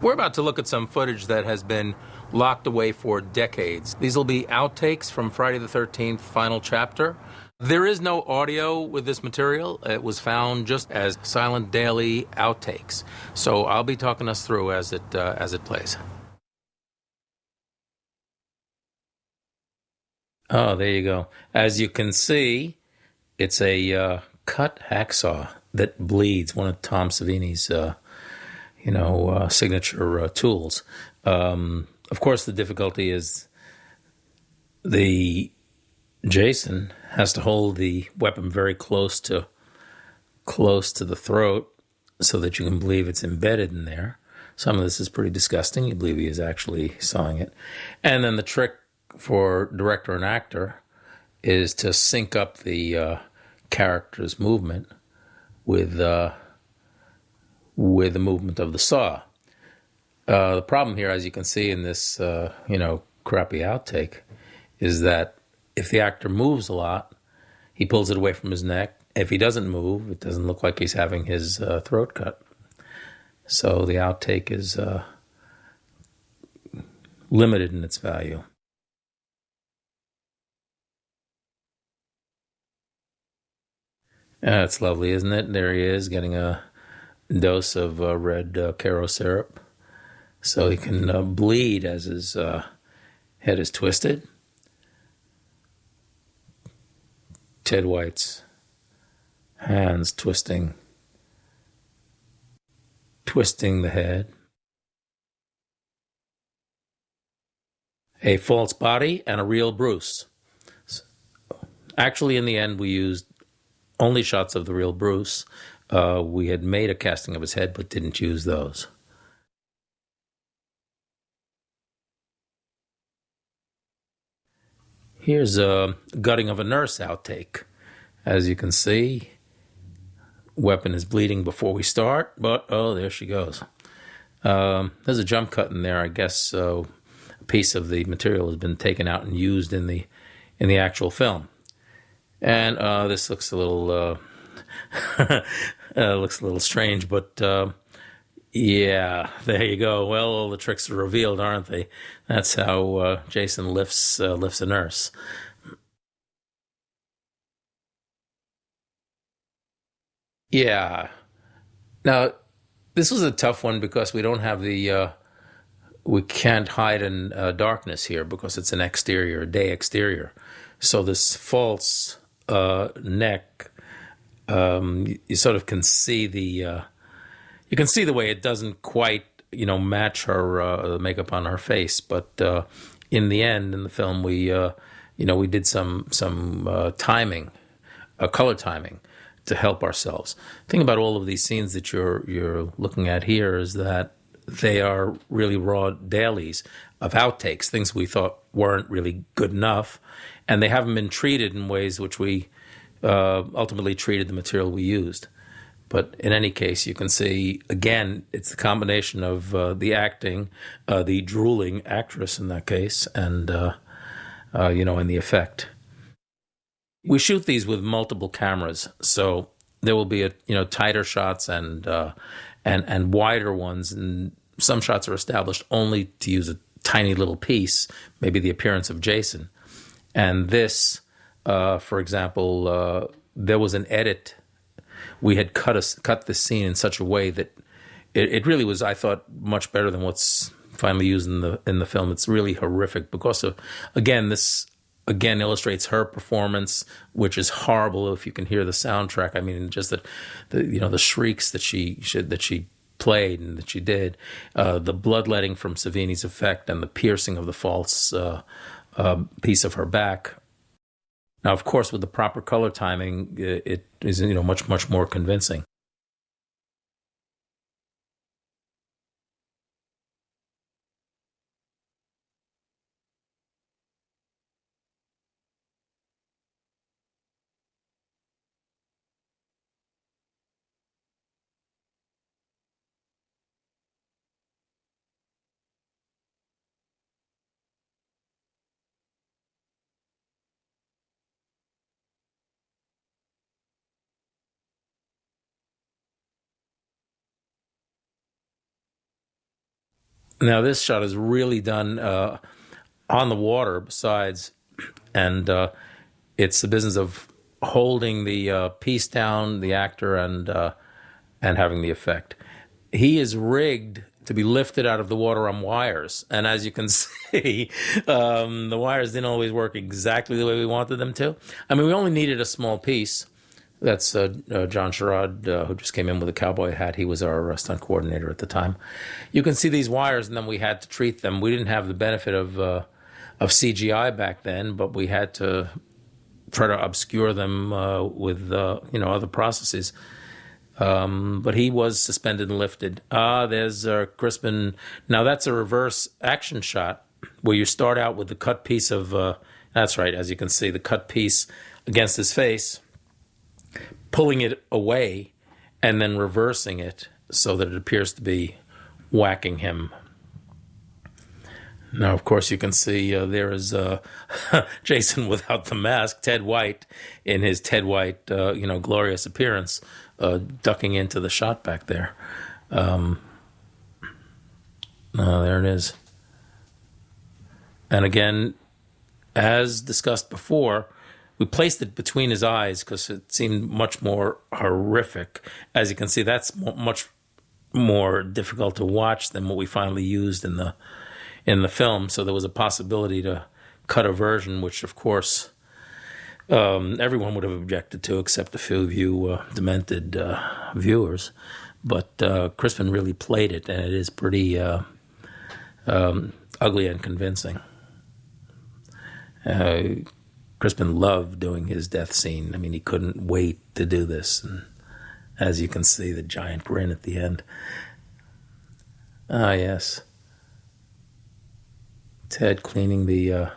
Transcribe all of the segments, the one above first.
We're about to look at some footage that has been locked away for decades. These will be outtakes from Friday the 13th final chapter. There is no audio with this material. It was found just as silent daily outtakes. So I'll be talking us through as it plays. Oh, there you go. As you can see, it's a cut hacksaw that bleeds, one of Tom Savini's signature tools. Of course, the difficulty is Jason has to hold the weapon very close to the throat so that you can believe it's embedded in there. Some of this is pretty disgusting. You believe he is actually sawing it. And then the trick for director and actor is to sync up the character's movement with the movement of the saw. The problem here, as you can see in this, crappy outtake, is that if the actor moves a lot, he pulls it away from his neck. If he doesn't move, it doesn't look like he's having his throat cut. So the outtake is limited in its value. It's lovely, isn't it? There he is, getting a dose of red Caro syrup, so he can bleed as his head is twisted. Ted White's hands twisting the head. A false body and a real Bruce. Actually, in the end, we used only shots of the real Bruce. We had made a casting of his head, but didn't use those. Here's a gutting of a nurse outtake. As you can see, weapon is bleeding before we start, but oh, there she goes. There's a jump cut in there. I guess a piece of the material has been taken out and used in the actual film. And this looks a little strange, but yeah, there you go. Well, all the tricks are revealed, aren't they? That's how Jason lifts a nurse. Yeah. Now, this was a tough one because we don't have we can't hide in darkness here because it's an exterior, day exterior. So this false neck, you sort of can see the way it doesn't quite, match her the makeup on her face. But in the end, in the film, we did some timing, color timing, to help ourselves. The thing about all of these scenes that you're looking at here is that they are really raw dailies of outtakes, things we thought weren't really good enough, and they haven't been treated in ways which we ultimately treated the material we used. But in any case, you can see, again, it's the combination of the acting, the drooling actress in that case, and and the effect. We shoot these with multiple cameras, so there will be tighter shots and wider ones, and some shots are established only to use a tiny little piece, maybe the appearance of Jason. And this, for example, there was an edit. We had cut this scene in such a way that it really was, I thought, much better than what's finally used in the film. It's really horrific because of, this illustrates her performance, which is horrible. If you can hear the soundtrack, I mean, just the shrieks that she played and that she did, the bloodletting from Savini's effect, and the piercing of the false piece of her back. Now, of course, with the proper color timing, it is much more convincing. Now this shot is really done on the water. Besides, and it's the business of holding the piece down, the actor, and having the effect. He is rigged to be lifted out of the water on wires, and as you can see, the wires didn't always work exactly the way we wanted them to. I mean, we only needed a small piece. That's John Sherrod, who just came in with a cowboy hat. He was our stunt coordinator at the time. You can see these wires, and then we had to treat them. We didn't have the benefit of CGI back then, but we had to try to obscure them with other processes. But he was suspended and lifted. There's Crispin. Now that's a reverse action shot where you start out with the cut piece of. That's right, as you can see, the cut piece against his face, pulling it away, and then reversing it so that it appears to be whacking him. Now, of course, you can see there is Jason without the mask, Ted White, in his Ted White, glorious appearance, ducking into the shot back there. There it is. And again, as discussed before, we placed it between his eyes because it seemed much more horrific. As you can see, that's much more difficult to watch than what we finally used in the film. So there was a possibility to cut a version, which of course everyone would have objected to, except a few of you demented viewers. But Crispin really played it, and it is pretty ugly and convincing. Crispin loved doing his death scene. I mean, he couldn't wait to do this. And as you can see, the giant grin at the end. Ah, yes. Ted cleaning the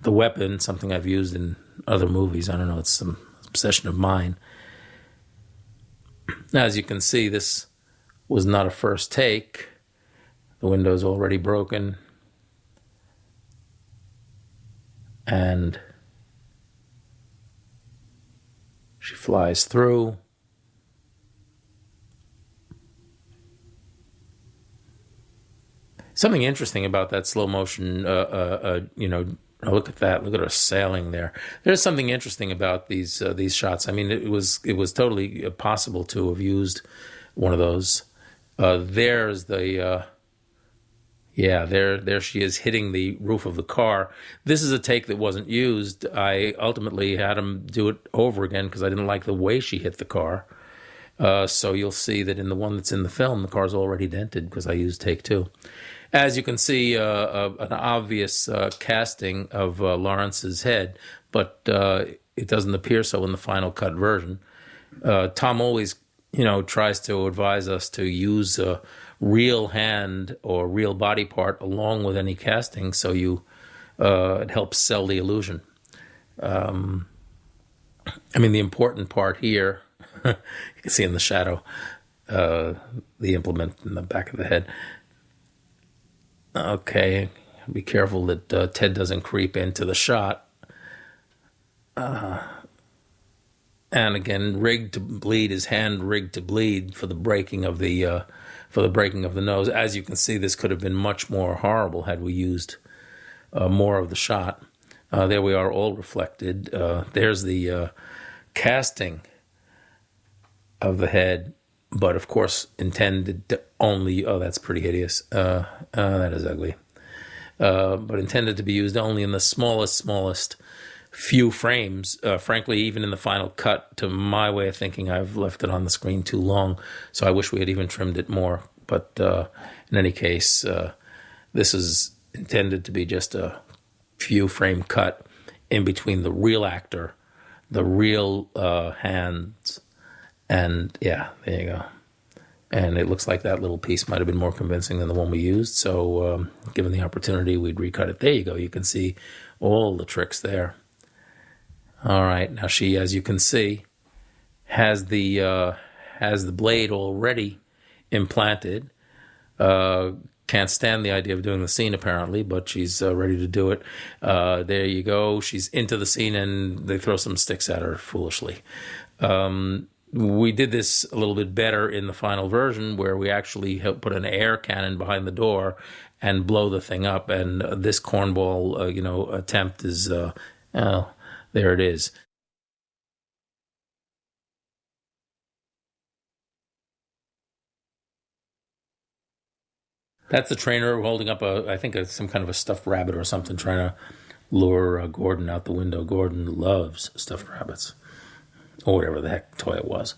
weapon, something I've used in other movies. I don't know, it's some obsession of mine. Now, as you can see, this was not a first take. The window's already broken. And she flies through. Something interesting about that slow motion, look at that. Look at her sailing there. There's something interesting about these shots. I mean, it was totally possible to have used one of those. There's the there she is hitting the roof of the car. This is a take that wasn't used. I ultimately had him do it over again because I didn't like the way she hit the car. So you'll see that in the one that's in the film, the car's already dented because I used take two. As you can see, an obvious casting of Lawrence's head, but it doesn't appear so in the final cut version. Tom always, tries to advise us to use a real hand or real body part along with any casting, so it helps sell the illusion. The important part here, you can see in the shadow, the implement in the back of the head. Okay, be careful that Ted doesn't creep into the shot. And again, rigged to bleed, his hand rigged to bleed for the breaking of the nose. As you can see, this could have been much more horrible had we used more of the shot. There we are, all reflected. There's the casting of the head, but of course intended to only, that's pretty hideous. That is ugly. But intended to be used only in the smallest few frames. Frankly, even in the final cut, to my way of thinking, I've left it on the screen too long, so I wish we had even trimmed it more. But in any case, this is intended to be just a few frame cut in between the real actor, the real hands, and yeah, there you go. And it looks like that little piece might have been more convincing than the one we used. So given the opportunity, we'd recut it. There you go. You can see all the tricks there. All right. Now she, as you can see, has the blade already implanted. Can't stand the idea of doing the scene apparently, but she's ready to do it. There you go. She's into the scene, and they throw some sticks at her foolishly. We did this a little bit better in the final version, where we actually put an air cannon behind the door and blow the thing up. And this cornball, attempt is, there it is. That's the trainer holding up I think, some kind of a stuffed rabbit or something, trying to lure Gordon out the window. Gordon loves stuffed rabbits, or whatever the heck toy it was.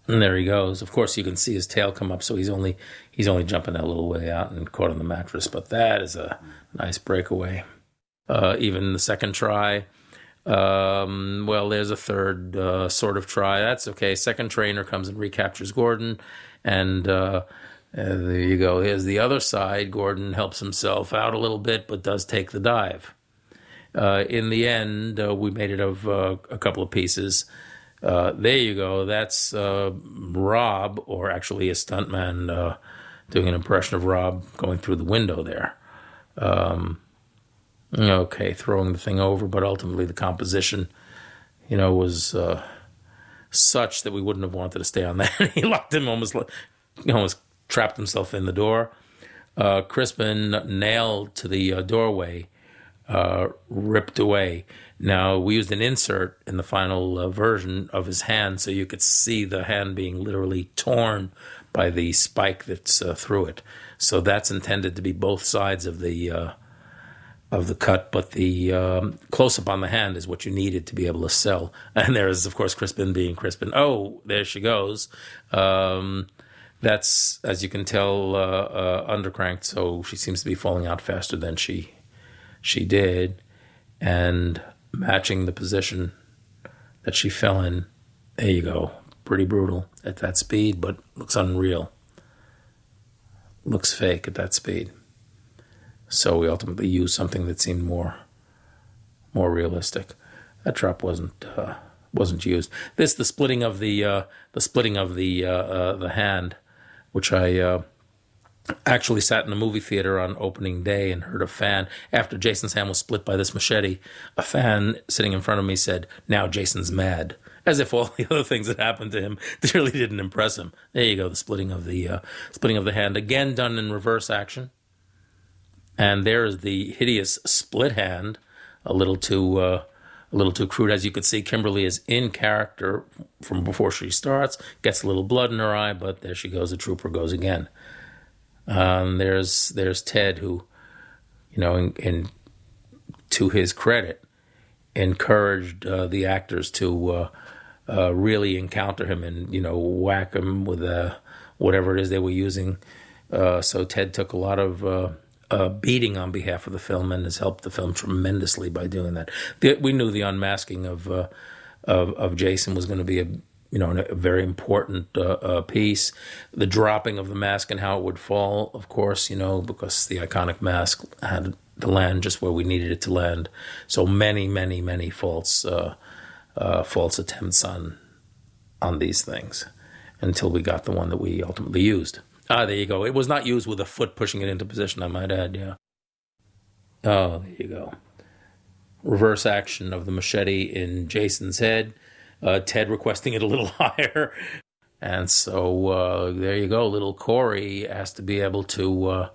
And there he goes. Of course, you can see his tail come up, so he's only jumping that little way out and caught on the mattress. But that is a nice breakaway. Even the second try. Well, there's a third sort of try. That's okay. Second trainer comes and recaptures Gordon, and there you go. Here's the other side. Gordon helps himself out a little bit, but does take the dive. In the end, we made it of a couple of pieces. There you go. That's Rob, or actually a stuntman doing an impression of Rob going through the window there. Okay, throwing the thing over, but ultimately the composition, was such that we wouldn't have wanted to stay on that. He locked him, almost trapped himself in the door. Crispin, nailed to the doorway, ripped away. Now, we used an insert in the final version of his hand, so you could see the hand being literally torn by the spike that's through it. So that's intended to be both sides of the cut, but the close-up on the hand is what you needed to be able to sell. And there's, of course, Crispin being Crispin. Oh, there she goes. That's, as you can tell, undercranked, so she seems to be falling out faster than she did. And matching the position that she fell in, there you go. Pretty brutal at that speed, but looks unreal. Looks fake at that speed. So we ultimately used something that seemed more realistic. That drop wasn't used. The splitting of the hand, which I actually sat in the movie theater on opening day and heard a fan, after Jason's hand was split by this machete, a fan sitting in front of me said, "Now Jason's mad," as if all the other things that happened to him really didn't impress him. There you go, the splitting of the hand, again done in reverse action. And there is the hideous split hand, a little too crude. As you could see, Kimberly is in character from before she starts, gets a little blood in her eye, but there she goes, the trooper goes again. There's Ted, who, in to his credit, encouraged the actors to really encounter him and, whack him with whatever it is they were using. So Ted took a lot of beating on behalf of the film and has helped the film tremendously by doing that. We knew the unmasking of Jason was going to be a very important piece. The dropping of the mask and how it would fall, of course, because the iconic mask had to land just where we needed it to land. So many, many, many false attempts on these things until we got the one that we ultimately used. There you go. It was not used with a foot pushing it into position, I might add, yeah. Oh, there you go. Reverse action of the machete in Jason's head. Ted requesting it a little higher. And so there you go. Little Corey has to be able to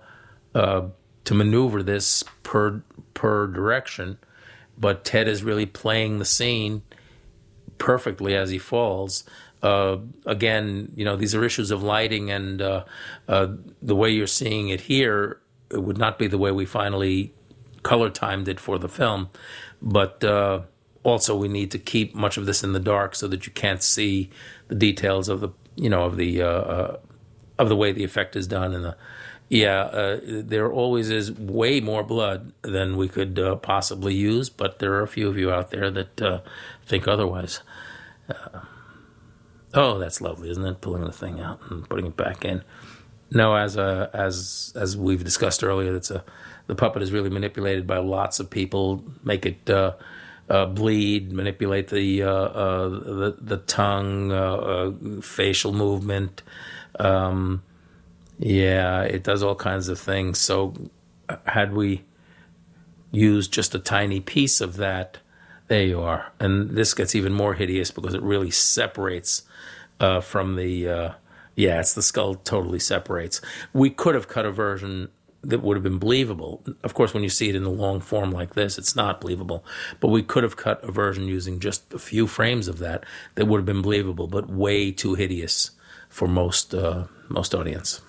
maneuver this per direction. But Ted is really playing the scene perfectly as he falls. Again, these are issues of lighting, and the way you're seeing it here, it would not be the way we finally color timed it for the film. But also, we need to keep much of this in the dark so that you can't see the details of the way the effect is done. And there always is way more blood than we could possibly use, but there are a few of you out there that think otherwise. Oh, that's lovely, isn't it? Pulling the thing out and putting it back in. No, as we've discussed earlier, the puppet is really manipulated by lots of people. Make it bleed, manipulate the tongue, facial movement. It does all kinds of things. So, had we used just a tiny piece of that, There you are. And this gets even more hideous because it really separates from the. Yeah, it's the skull totally separates. We could have cut a version that would have been believable. Of course, when you see it in the long form like this, it's not believable. But we could have cut a version using just a few frames of that would have been believable, but way too hideous for most audience.